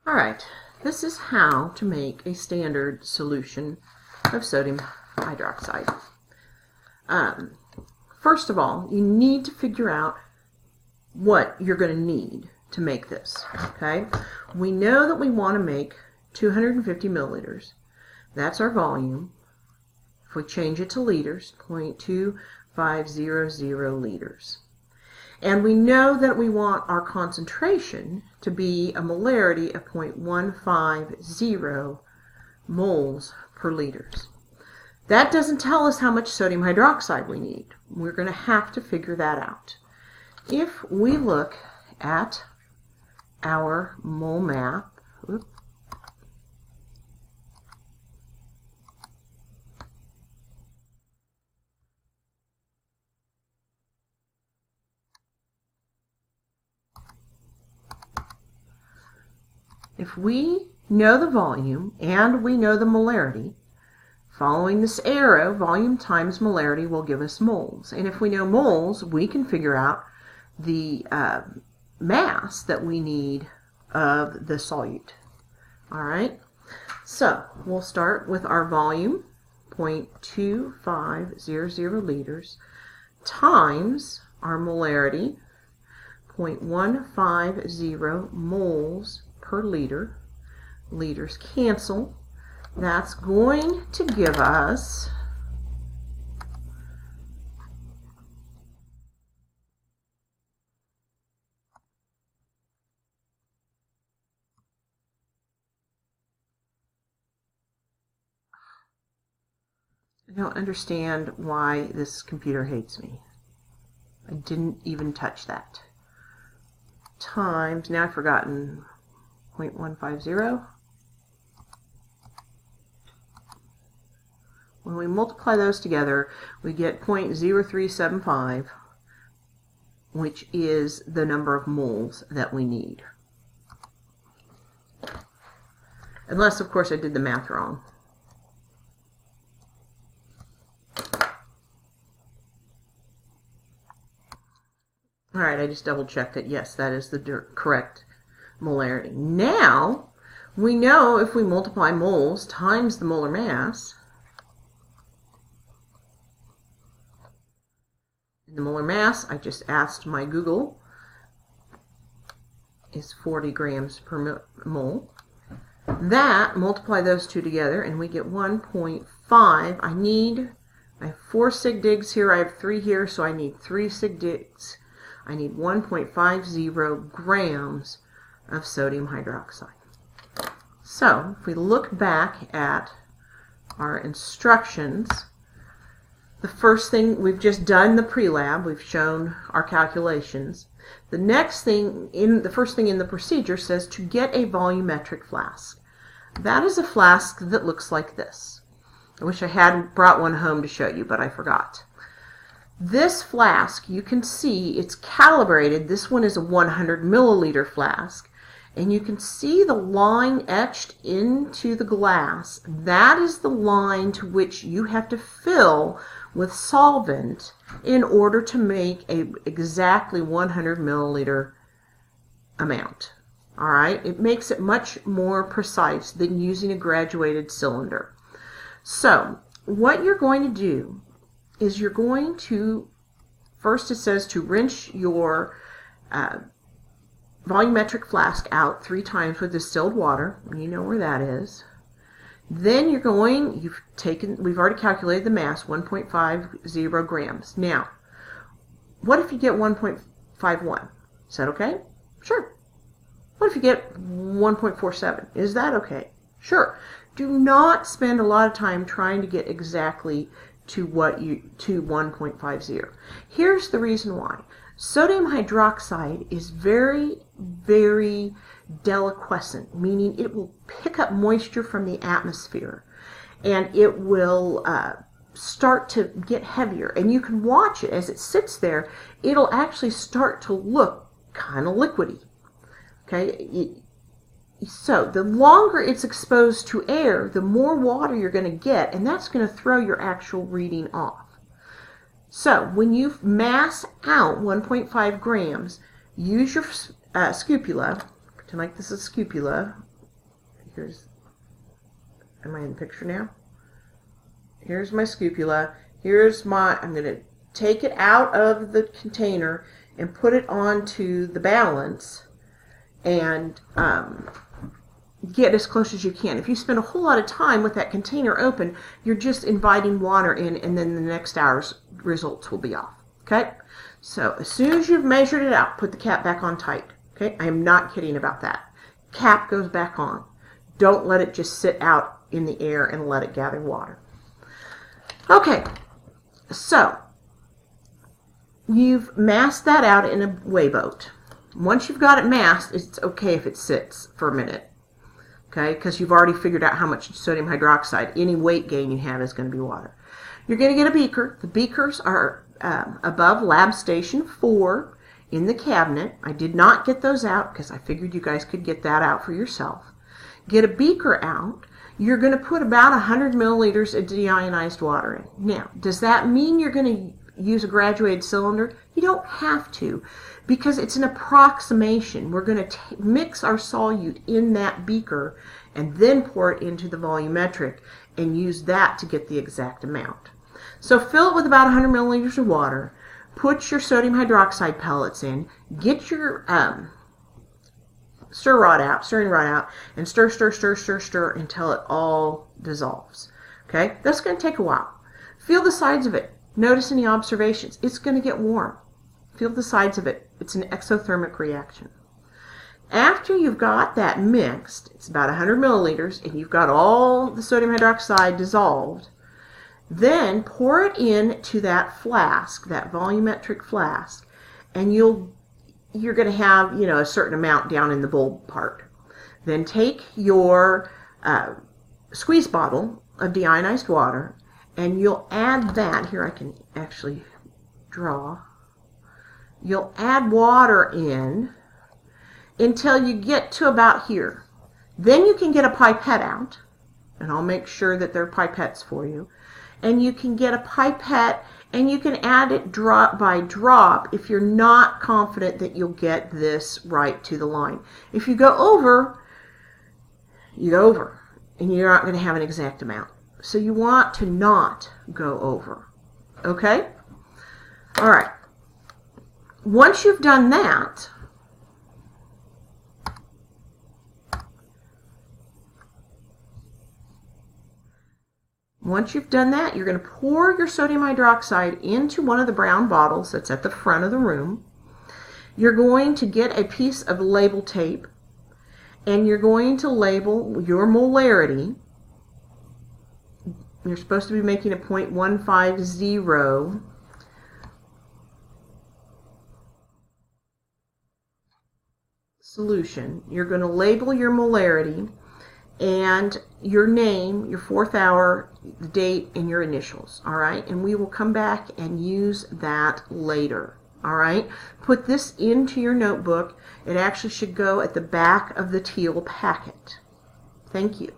All right, this is how to make a standard solution of sodium hydroxide. First of all, you need to figure out what you're going to need to make this. Okay, we know that we want to make 250 milliliters. That's our volume. If we change it to liters, 0.2500 liters. And we know that we want our concentration to be a molarity of 0.150 moles per liters. That doesn't tell us how much sodium hydroxide we need. We're going to have to figure that out. If we look at our mole map, if we know the volume and we know the molarity, following this arrow, volume times molarity will give us moles. And if we know moles, we can figure out the mass that we need of the solute. All right, so we'll start with our volume, 0.2500 liters, times our molarity, 0.150 moles per liter. Liters cancel. That's going to give us I don't understand why this computer hates me. I didn't even touch that. Times, now I've forgotten, 0.150. When we multiply those together, we get 0.0375, which is the number of moles that we need. Unless, of course, I did the math wrong. All right, I just double-checked it. Yes, that is the correct molarity. Now, we know if we multiply moles times the molar mass, the molar mass, I just asked my Google, is 40 grams per mole. That, multiply those two together, and we get 1.5. I have 4 sig digs here, I have 3 here, so I need 3 sig digs. I need 1.50 grams of sodium hydroxide. So, if we look back at our instructions, the first thing, we've just done the pre-lab, we've shown our calculations. The next thing, the first thing in the procedure says to get a volumetric flask. That is a flask that looks like this. I wish I had brought one home to show you, but I forgot. This flask, you can see it's calibrated. This one is a 100 milliliter flask. And you can see the line etched into the glass. That is the line to which you have to fill with solvent in order to make a exactly 100 milliliter amount. All right, it makes it much more precise than using a graduated cylinder. So what you're going to do is you're going to, first it says to rinse your volumetric flask out 3 times with distilled water. You know where that is. Then we've already calculated the mass, 1.50 grams. Now, what if you get 1.51? Is that okay? Sure. What if you get 1.47? Is that okay? Sure. Do not spend a lot of time trying to get exactly to 1.50. Here's the reason why. Sodium hydroxide is very, very deliquescent, meaning it will pick up moisture from the atmosphere and it will start to get heavier. And you can watch it as it sits there. It'll actually start to look kind of liquidy. Okay? So the longer it's exposed to air, the more water you're going to get, and that's going to throw your actual reading off. So when you mass out 1.5 grams, use your scupula, pretend like this is a scupula, Here's, am I in the picture now? Here's my scupula. Here's my, I'm going to take it out of the container and put it onto the balance and get as close as you can. If you spend a whole lot of time with that container open, you're just inviting water in, and then the next hour's results will be off. Okay? So as soon as you've measured it out, put the cap back on tight. Okay? I am not kidding about that. Cap goes back on. Don't let it just sit out in the air and let it gather water. Okay, so you've masked that out in a weigh boat. Once you've got it masked, it's okay if it sits for a minute. Okay, because you've already figured out how much sodium hydroxide, any weight gain you have is going to be water. You're going to get a beaker. The beakers are above lab station 4 in the cabinet. I did not get those out because I figured you guys could get that out for yourself. Get a beaker out. You're going to put about 100 milliliters of deionized water in. Now, does that mean you're going to use a graduated cylinder? You don't have to, because it's an approximation. We're going to mix our solute in that beaker and then pour it into the volumetric and use that to get the exact amount. So fill it with about 100 milliliters of water, put your sodium hydroxide pellets in, get your stirring rod out, and stir until it all dissolves. Okay, that's going to take a while. Feel the sides of it. Notice any observations. It's going to get warm. Feel the sides of it. It's an exothermic reaction. After you've got that mixed, it's about 100 milliliters, and you've got all the sodium hydroxide dissolved, then pour it into that flask, that volumetric flask, and you're going to have, a certain amount down in the bowl part. Then take your squeeze bottle of deionized water, and you'll add that. Here I can actually draw. You'll add water in until you get to about here. Then you can get a pipette out, and I'll make sure that there are pipettes for you. And you can get a pipette, and you can add it drop by drop if you're not confident that you'll get this right to the line. If you go over, you go over, and you're not going to have an exact amount. So you want to not go over. Okay? All right. Once you've done that, you're going to pour your sodium hydroxide into one of the brown bottles that's at the front of the room. You're going to get a piece of label tape, and you're going to label your molarity. You're supposed to be making a 0.150 solution. You're going to label your molarity and your name, your 4th hour, the date, and your initials. All right, and we will come back and use that later. All right, put this into your notebook. It actually should go at the back of the teal packet. Thank you.